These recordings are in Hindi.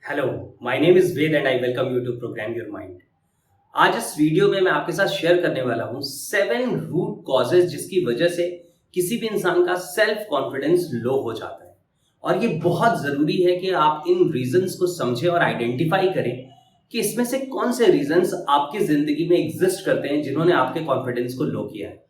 Hello, my name is Ved and I welcome you to program your mind. आज इस वीडियो में मैं आपके साथ शेयर करने वाला हूं 7 रूट कॉजेज जिसकी वजह से किसी भी इंसान का सेल्फ कॉन्फिडेंस लो हो जाता है। और ये बहुत जरूरी है कि आप इन रीजंस को समझें और आइडेंटिफाई करें कि इसमें से कौन से रीजंस आपकी जिंदगी में एग्जिस्ट करते हैं जिन्होंने आपके कॉन्फिडेंस को लो किया है।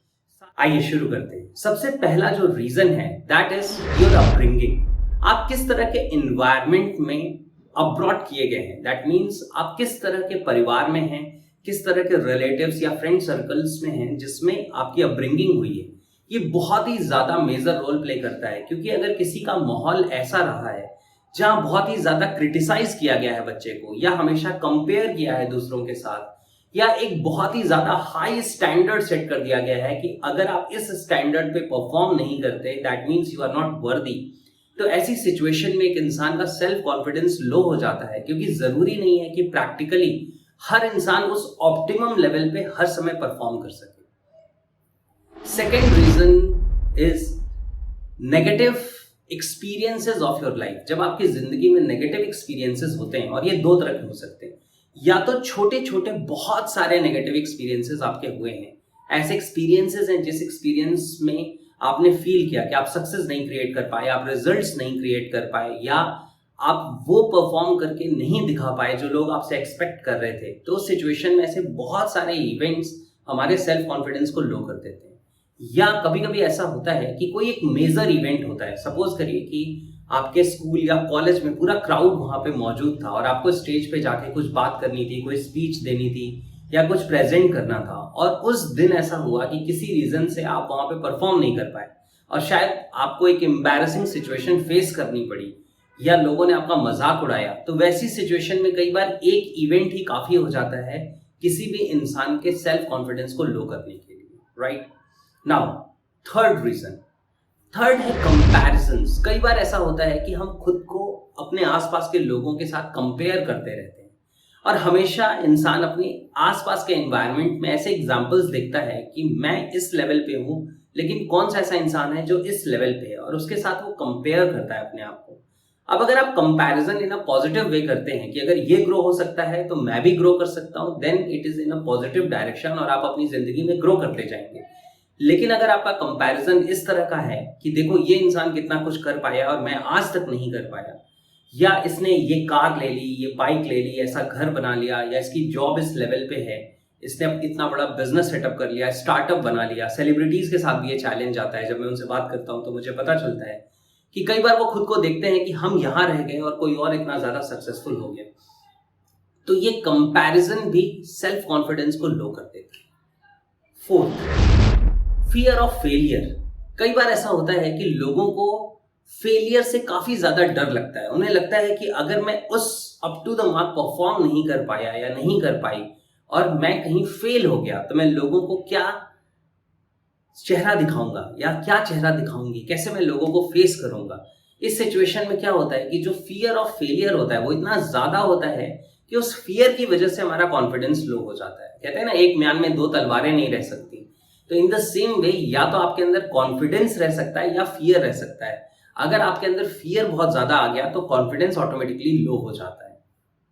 आइए शुरू करते हैं। सबसे पहला जो रीजन है दैट इज योर अपब्रिंगिंग। आप किस तरह के इन्वायरमेंट में अब्रॉड किए गए हैं, दैट मीन्स आप किस तरह के परिवार में हैं, किस तरह के रिलेटिव्स या फ्रेंड सर्कल्स में हैं जिसमें आपकी अपब्रिंगिंग हुई है। ये बहुत ही ज्यादा मेजर रोल प्ले करता है, क्योंकि अगर किसी का माहौल ऐसा रहा है जहां बहुत ही ज्यादा क्रिटिसाइज किया गया है बच्चे को, या हमेशा कंपेयर किया है दूसरों के साथ, या एक बहुत ही ज्यादा हाई स्टैंडर्ड सेट कर दिया गया है कि अगर आप इस स्टैंडर्ड पे परफॉर्म नहीं करते that means you are not worthy, तो ऐसी सिचुएशन में एक इंसान का सेल्फ कॉन्फिडेंस लो हो जाता है। क्योंकि जरूरी नहीं है कि प्रैक्टिकली हर इंसान उस ऑप्टिमम लेवल पे हर समय परफॉर्म कर सके। Second reason is negative experiences of your life. जब आपकी जिंदगी में नेगेटिव एक्सपीरियंसेस होते हैं, और ये दो तरह के हो सकते हैं, या तो छोटे छोटे बहुत सारे नेगेटिव एक्सपीरियंसेस आपके हुए हैं, ऐसे एक्सपीरियंसेस हैं जिस एक्सपीरियंस में आपने फील किया कि आप सक्सेस नहीं क्रिएट कर पाए, आप रिजल्ट्स नहीं क्रिएट कर पाए, या आप वो परफॉर्म करके नहीं दिखा पाए जो लोग आपसे एक्सपेक्ट कर रहे थे। तो उस सिचुएशन में ऐसे बहुत सारे इवेंट्स हमारे सेल्फ कॉन्फिडेंस को लो कर देते हैं। या कभी कभी ऐसा होता है कि कोई एक मेजर इवेंट होता है, सपोज करिए कि आपके स्कूल या कॉलेज में पूरा क्राउड वहां पे मौजूद था और आपको स्टेज पे जाके कुछ बात करनी थी, कोई स्पीच देनी थी या कुछ प्रेजेंट करना था, और उस दिन ऐसा हुआ कि किसी रीजन से आप वहां पे परफॉर्म नहीं कर पाए और शायद आपको एक एम्बैरेसिंग सिचुएशन फेस करनी पड़ी, या लोगों ने आपका मजाक उड़ाया। तो वैसी सिचुएशन में कई बार एक इवेंट ही काफी हो जाता है किसी भी इंसान के सेल्फ कॉन्फिडेंस को लो करने के लिए, राइट। नाउ थर्ड है कंपैरिजंस। कई बार ऐसा होता है कि हम खुद को अपने आसपास के लोगों के साथ कंपेयर करते रहते हैं, और हमेशा इंसान अपने आसपास के एनवायरनमेंट में ऐसे एग्जांपल्स देखता है कि मैं इस लेवल पे हूं, लेकिन कौन सा ऐसा इंसान है जो इस लेवल पे है, और उसके साथ वो कंपेयर करता है अपने आप को। अब अगर आप comparison in a positive way करते हैं कि अगर ये ग्रो हो सकता है तो मैं भी ग्रो कर सकता हूं, then it is in a positive direction और आप अपनी जिंदगी में ग्रो करते जाएंगे। लेकिन अगर आपका कंपैरिजन इस तरह का है कि देखो ये इंसान कितना कुछ कर पाया और मैं आज तक नहीं कर पाया, या इसने ये कार ले ली, ये बाइक ले ली, ऐसा घर बना लिया, या इसकी जॉब इस लेवल पे है, इसने इतना बड़ा बिजनेस सेटअप कर लिया, स्टार्टअप बना लिया। सेलिब्रिटीज के साथ भी ये चैलेंज आता है। जब मैं उनसे बात करता हूं तो मुझे पता चलता है कि कई बार वो खुद को देखते हैं कि हम यहां रह गए और कोई और इतना ज्यादा सक्सेसफुल हो गया। तो ये कंपैरिजन भी सेल्फ कॉन्फिडेंस को लो कर देता है। Fourth, fear of failure. कई बार ऐसा होता है कि लोगों को फेलियर से काफी ज्यादा डर लगता है। उन्हें लगता है कि अगर मैं उस up to the mark perform नहीं कर पाया या नहीं कर पाई और मैं कहीं फेल हो गया तो मैं लोगों को क्या चेहरा दिखाऊंगा या क्या चेहरा दिखाऊंगी, कैसे मैं लोगों को फेस करूंगा। इस सिचुएशन में क्या होता है कि जो फियर ऑफ फेलियर होता है वो इतना ज्यादा होता है कि उस फियर की वजह से हमारा कॉन्फिडेंस लो हो जाता है। कहते हैं ना, एक म्यान में दो तलवारें नहीं रह सकती। तो इन द सेम वे, या तो आपके अंदर कॉन्फिडेंस रह सकता है या फियर रह सकता है। अगर आपके अंदर फियर बहुत ज्यादा आ गया तो कॉन्फिडेंस ऑटोमेटिकली लो हो जाता है,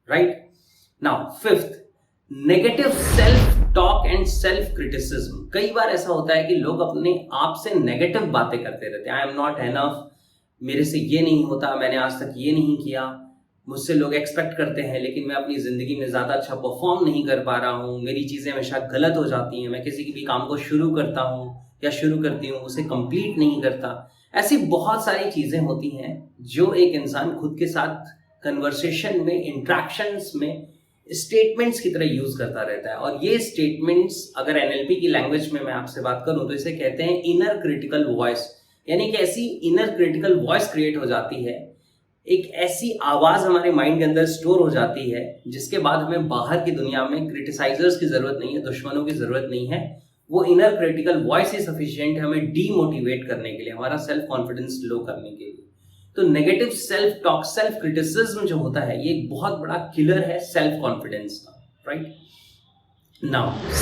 right. Now fifth, negative self talk and self criticism. कई बार ऐसा होता है कि लोग अपने आप से नेगेटिव बातें करते रहते हैं। आई एम नॉट एनफ, मेरे से ये नहीं होता, मैंने आज तक ये नहीं किया, मुझसे लोग एक्सपेक्ट करते हैं लेकिन मैं अपनी जिंदगी में ज्यादा अच्छा परफॉर्म नहीं कर पा रहा हूँ, मेरी चीजें हमेशा गलत हो जाती हैं, मैं किसी भी काम को शुरू करता हूँ या शुरू करती हूँ उसे कंप्लीट नहीं करता। ऐसी बहुत सारी चीजें होती हैं जो एक इंसान खुद के साथ कन्वर्सेशन में, इंट्रैक्शंस में स्टेटमेंट्स की तरह यूज करता रहता है। और ये स्टेटमेंट्स अगर एनएलपी की लैंग्वेज में मैं आपसे बात करूं तो इसे कहते हैं इनर क्रिटिकल वॉइस। यानी कि ऐसी इनर क्रिटिकल वॉइस क्रिएट हो जाती है, एक ऐसी आवाज हमारे माइंड के अंदर स्टोर हो जाती है जिसके बाद हमें बाहर की दुनिया में क्रिटिसाइजर्स की जरूरत नहीं है, दुश्मनों की जरूरत नहीं है। वो इनर क्रिटिकल वॉइस ही सफिशिएंट है हमें डीमोटिवेट करने के लिए, हमारा सेल्फ कॉन्फिडेंस लो करने के लिए। तो negative self talk, self criticism जो होता है, ये एक बहुत बड़ा किलर है सेल्फ कॉन्फिडेंस का, राइट। नाउ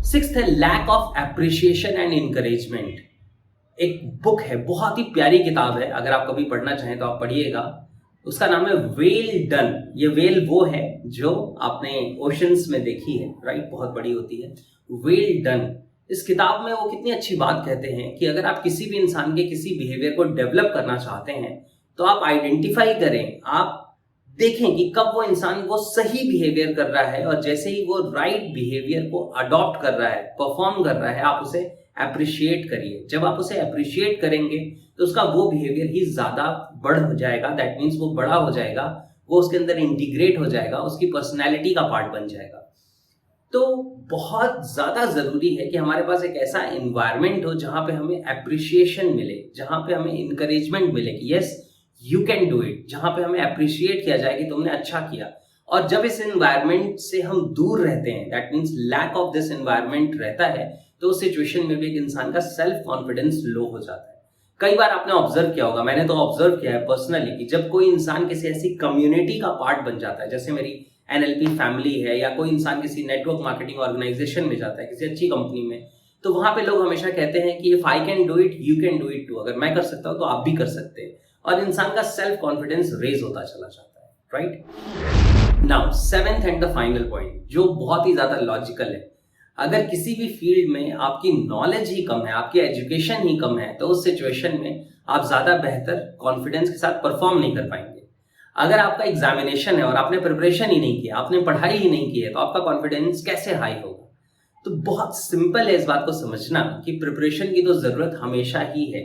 सिक्स्थ है lack of appreciation and encouragement. एक बुक है, बहुत ही प्यारी किताब है, अगर आप कभी पढ़ना चाहें तो आप पढ़िएगा। उसका नाम है व्हेल डन। ये व्हेल वो है जो आपने ओशंस में देखी है, राइट, बहुत बड़ी होती है। व्हेल डन, इस किताब में वो कितनी अच्छी बात कहते हैं कि अगर आप किसी भी इंसान के किसी बिहेवियर को डेवलप करना चाहते हैं तो आप आइडेंटिफाई करें, आप देखें कि कब वो इंसान वो सही बिहेवियर कर रहा है, और जैसे ही वो राइट बिहेवियर को अडॉप्ट कर रहा है, परफॉर्म कर रहा है, आप उसे अप्रिशिएट करिए। जब आप उसे अप्रिशिएट करेंगे तो उसका वो बिहेवियर ही ज्यादा बढ़ हो जाएगा, दैट मीन्स वो बड़ा हो जाएगा, वो उसके अंदर इंटीग्रेट हो जाएगा, उसकी पर्सनैलिटी का पार्ट बन जाएगा। तो बहुत ज्यादा जरूरी है कि हमारे पास एक ऐसा एनवायरनमेंट हो जहां पे हमें अप्रिशिएशन मिले, जहां पे हमें इंकरेजमेंट मिले कि yes you can do it, जहां पे हमें अप्रिशिएट किया जाए कि तुमने अच्छा किया। और जब इस एनवायरनमेंट से हम दूर रहते हैं, that means lack of this environment रहता है, तो उस सिचुएशन में भी एक इंसान का सेल्फ कॉन्फिडेंस लो हो जाता है। कई बार आपने ऑब्जर्व किया होगा, मैंने तो ऑब्जर्व किया है पर्सनली, कि जब कोई इंसान किसी ऐसी कम्युनिटी का पार्ट बन जाता है, जैसे मेरी NLP फैमिली है, या कोई इंसान किसी नेटवर्क मार्केटिंग ऑर्गेनाइजेशन में जाता है, किसी अच्छी कंपनी में, तो वहां पे लोग हमेशा कहते हैं कि if I can do it you can do it too, अगर मैं कर सकता हूं तो आप भी कर सकते हैं, और इंसान का सेल्फ कॉन्फिडेंस रेज होता चला जाता है, right. Now seventh and the final point, जो बहुत ही ज्यादा लॉजिकल है, अगर किसी भी फील्ड में आपकी नॉलेज ही कम है, आपकी एजुकेशन ही कम है, तो उस सिचुएशन में आप ज्यादा बेहतर कॉन्फिडेंस के साथ परफॉर्म नहीं कर पाएंगे। अगर आपका एग्जामिनेशन है और आपने प्रिपरेशन ही नहीं किया, आपने पढ़ाई ही नहीं की है, तो आपका कॉन्फिडेंस कैसे हाई होगा? तो बहुत सिंपल है इस बात को समझना कि प्रिपरेशन की तो जरूरत हमेशा ही है।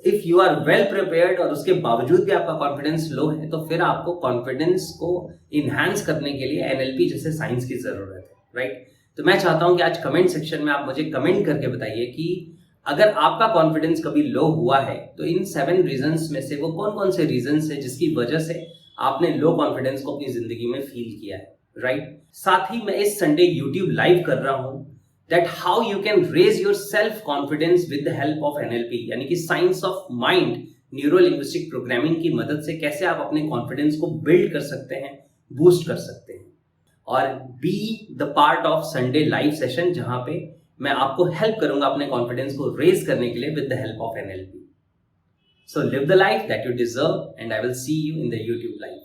If you are well prepared और उसके बावजूद भी आपका कॉन्फिडेंस लो है, तो फिर आपको कॉन्फिडेंस को इनहैंस करने के लिए NLP जैसे साइंस की जरूरत है, राइट। तो मैं चाहता हूं कि आज कमेंट सेक्शन में आप मुझे कमेंट करके बताइए कि अगर आपका कॉन्फिडेंस कभी लो हुआ है तो इन 7 रीजंस में से वो कौन कौन से रीजंस है जिसकी वजह से आपने लो कॉन्फिडेंस को अपनी जिंदगी में फील किया है, राइट। साथ ही मैं इस संडे यूट्यूब लाइव कर रहा हूं that how you can raise your self confidence with the help of NLP, यानी कि science of mind, neuro linguistic programming की मदद से कैसे आप अपने कॉन्फिडेंस को बिल्ड कर सकते हैं, बूस्ट कर सकते हैं। और be the part of Sunday live session, जहां पे मैं आपको हेल्प करूंगा अपने कॉन्फिडेंस को रेज करने के लिए with the help of NLP। So live the life that you deserve, and I will see you in the YouTube live.